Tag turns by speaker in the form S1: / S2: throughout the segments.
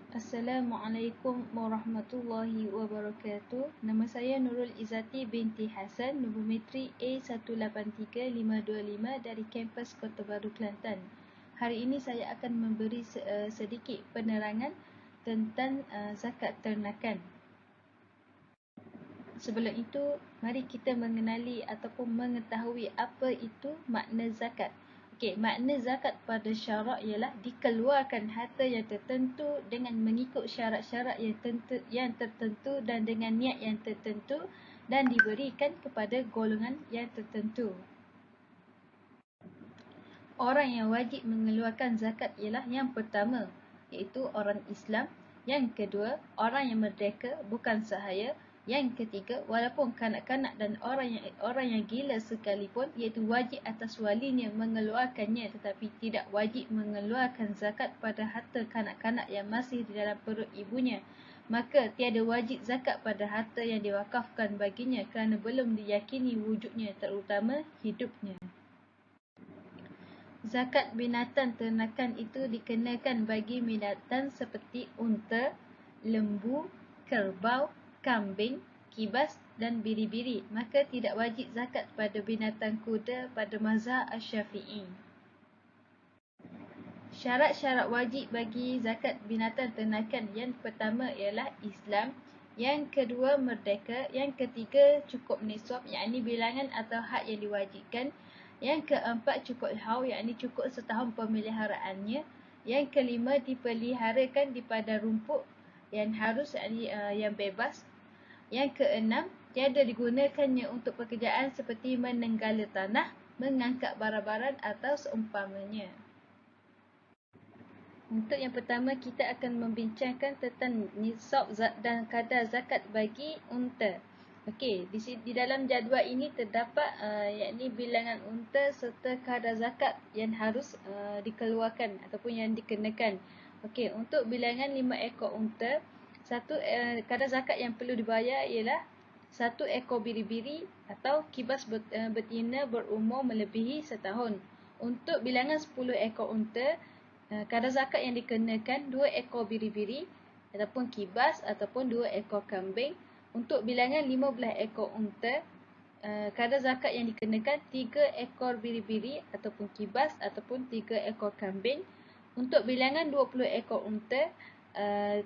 S1: Assalamualaikum warahmatullahi wabarakatuh. Nama saya Nurul Izzati binti Hasan, nombor metrik A183525 dari kampus Kota Baru, Kelantan. Hari ini saya akan memberi sedikit penerangan tentang zakat ternakan. Sebelum itu, mari kita mengenali ataupun mengetahui apa itu makna zakat. Okey, makna zakat pada syarak ialah dikeluarkan harta yang tertentu dengan mengikut syarat-syarat yang tertentu dan dengan niat yang tertentu dan diberikan kepada golongan yang tertentu. Orang yang wajib mengeluarkan zakat ialah yang pertama, iaitu orang Islam. Yang kedua, orang yang merdeka bukan sahaya. Yang ketiga, walaupun kanak-kanak dan orang yang gila sekalipun, iaitu wajib atas walinya mengeluarkannya tetapi tidak wajib mengeluarkan zakat pada harta kanak-kanak yang masih di dalam perut ibunya. Maka tiada wajib zakat pada harta yang diwakafkan baginya kerana belum diyakini wujudnya, terutama hidupnya. Zakat binatang ternakan itu dikenakan bagi binatang seperti unta, lembu, kerbau, kambing, kibas dan biri-biri. Maka tidak wajib zakat pada binatang kuda pada mazhab Asy-Syafi'i. Syarat-syarat wajib bagi zakat binatang ternakan yang pertama ialah Islam, yang kedua merdeka, yang ketiga cukup nisab, yakni bilangan atau had yang diwajibkan, yang keempat cukup haul, yakni cukup setahun pemeliharaannya, yang kelima dipeliharakan di padang rumput yang harus, yakni yang bebas, yang keenam tiada digunakannya untuk pekerjaan seperti menenggala tanah, mengangkat barang-barang atau seumpamanya. Untuk yang pertama, kita akan membincangkan tentang nisab dan kadar zakat bagi unta. Okey, di dalam jadual ini terdapat yakni bilangan unta serta kadar zakat yang harus dikeluarkan ataupun yang dikenakan. Okey, untuk bilangan 5 ekor unta, kadar zakat yang perlu dibayar ialah 1 ekor biri-biri atau kibas betina berumur melebihi setahun. Untuk bilangan 10 ekor unta, kadar zakat yang dikenakan 2 ekor biri-biri ataupun kibas ataupun 2 ekor kambing. Untuk bilangan 15 ekor unta, kadar zakat yang dikenakan 3 ekor biri-biri ataupun kibas ataupun 3 ekor kambing. Untuk bilangan 20 ekor unta,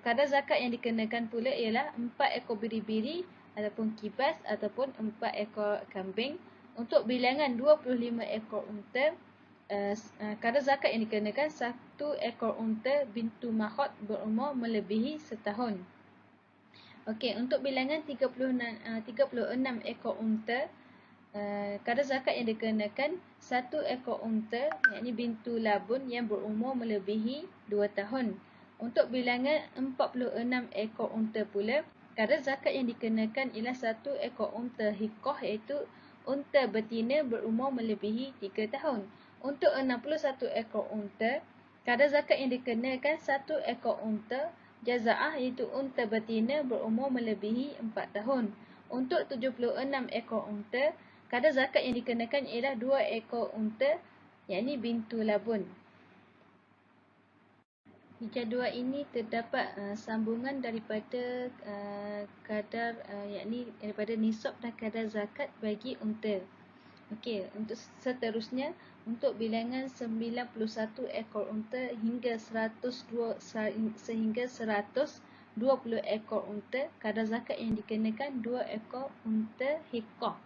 S1: kadar zakat yang dikenakan pula ialah 4 ekor biri-biri ataupun kibas ataupun 4 ekor kambing. Untuk bilangan 25 ekor unta, kadar zakat yang dikenakan 1 ekor unta bintu makhot berumur melebihi setahun. Okey, untuk bilangan 36 ekor unta, kadar zakat yang dikenakan 1 ekor unta, yakni bintu labun yang berumur melebihi 2 tahun. Untuk bilangan 46 ekor unta pula, kadar zakat yang dikenakan ialah 1 ekor unta hikoh, iaitu unta betina berumur melebihi 3 tahun. Untuk 61 ekor unta, kadar zakat yang dikenakan 1 ekor unta jaza'ah, iaitu unta betina berumur melebihi 4 tahun. Untuk 76 ekor unta, kadar zakat yang dikenakan ialah 2 ekor unta, yakni bintu labun. Di jadual ini terdapat sambungan daripada kadar yakni daripada nisab dan kadar zakat bagi unta. Okey, untuk seterusnya, untuk bilangan 91 ekor unta hingga 120 ekor unta, kadar zakat yang dikenakan 2 ekor unta hikoh.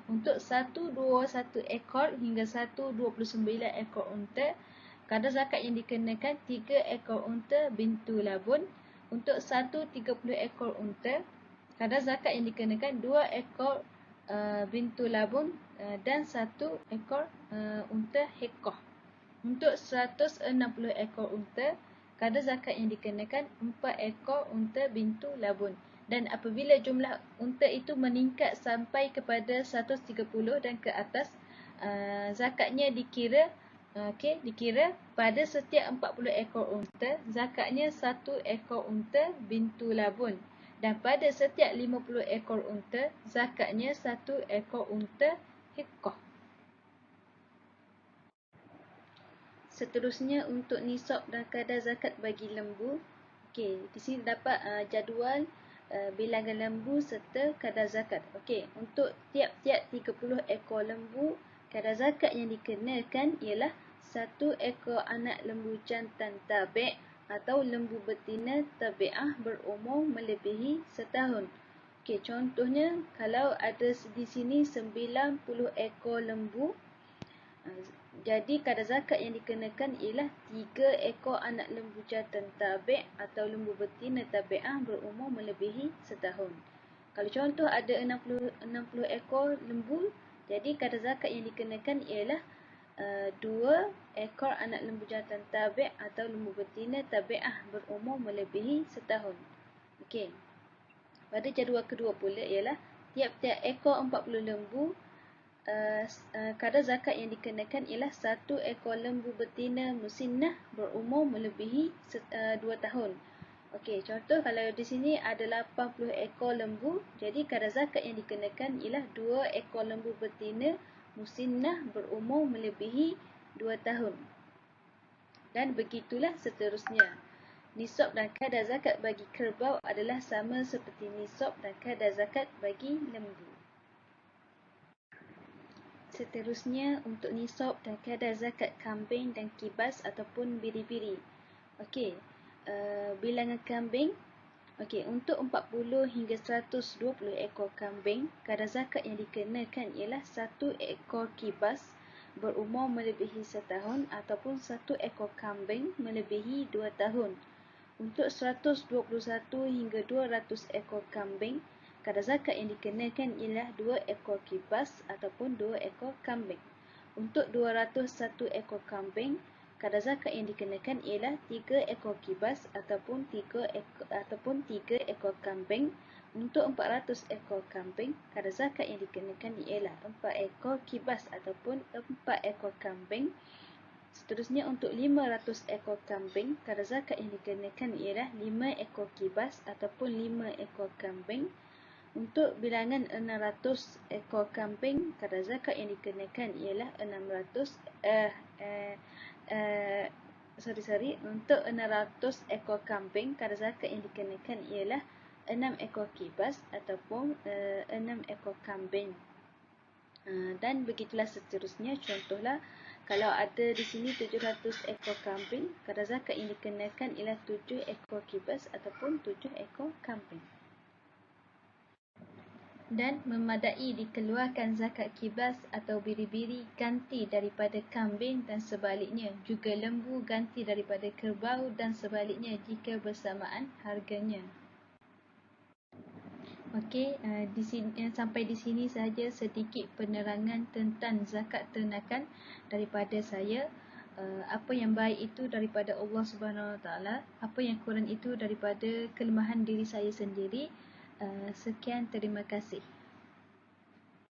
S1: Untuk 121 ekor hingga 129 ekor unta, kadar zakat yang dikenakan 3 ekor unta bintu labun. Untuk 130 ekor unta, kadar zakat yang dikenakan 2 ekor bintu labun dan 1 ekor unta hikoh. Untuk 160 ekor unta, kadar zakat yang dikenakan 4 ekor unta bintu labun. Dan apabila jumlah unta itu meningkat sampai kepada 130 dan ke atas, zakatnya dikira pada setiap 40 ekor unta, zakatnya 1 ekor unta bintu labun. Dan pada setiap 50 ekor unta, zakatnya 1 ekor unta hikoh. Seterusnya, untuk nisab dan kadar zakat bagi lembu. Okey, di sini dapat jadual bilangan lembu serta kadar zakat. Okey, untuk tiap-tiap 30 ekor lembu, kadar zakat yang dikenakan ialah 1 ekor anak lembu jantan tabi' atau lembu betina tabi'ah berumur melebihi setahun. Okey, contohnya kalau ada di sini 90 ekor lembu, jadi kadar zakat yang dikenakan ialah 3 ekor anak lembu jantan tabi' atau lembu betina tabi'ah berumur melebihi setahun. Kalau contoh ada 60 ekor lembu, jadi kadar zakat yang dikenakan ialah 2 ekor anak lembu jantan tabi' atau lembu betina tabi'ah berumur melebihi setahun. Okey. Pada jadual kedua pula ialah tiap-tiap ekor 40 lembu, kadar zakat yang dikenakan ialah 1 ekor lembu betina musinnah berumur melebihi 2 tahun. Okey, contoh kalau di sini ada 80 ekor lembu, jadi kadar zakat yang dikenakan ialah 2 ekor lembu betina musinnah berumur melebihi 2 tahun. Dan begitulah seterusnya. Nisab dan kadar zakat bagi kerbau adalah sama seperti nisab dan kadar zakat bagi lembu. Seterusnya untuk nisab dan kadar zakat kambing dan kibas ataupun biri-biri. Okey, bilangan kambing. Okey, untuk 40 hingga 120 ekor kambing, kadar zakat yang dikenakan ialah 1 ekor kibas berumur melebihi setahun ataupun 1 ekor kambing melebihi 2 tahun. Untuk 121 hingga 200 ekor kambing, kadar zakat yang dikenakan ialah 2 ekor kibas ataupun 2 ekor kambing. Untuk 201 ekor kambing, kadar zakat yang dikenakan ialah 3 ekor kibas ataupun 3 ekor kambing. Untuk 400 ekor kambing, kadar zakat yang dikenakan ialah 4 ekor kibas ataupun 4 ekor kambing. Seterusnya untuk 500 ekor kambing, kadar zakat yang dikenakan ialah 5 ekor kibas ataupun 5 ekor kambing. Untuk bilangan 600 ekor kambing, kadar zakat yang dikenakan ialah 600 Untuk 600 ekor kambing, kadar zakat yang dikenakan ialah 6 ekor kibas ataupun 6 ekor kambing. Dan begitulah seterusnya. Contohlah, kalau ada di sini 700 ekor kambing, kadar zakat yang dikenakan ialah 7 ekor kibas ataupun 7 ekor kambing. Dan memadai dikeluarkan zakat kibas atau biri-biri ganti daripada kambing dan sebaliknya, juga lembu ganti daripada kerbau dan sebaliknya jika bersamaan harganya. Okey, sampai di sini sahaja sedikit penerangan tentang zakat ternakan daripada saya. Apa yang baik itu daripada Allah Subhanahu Wa Taala, apa yang kurang itu daripada kelemahan diri saya sendiri. Sekian, terima kasih.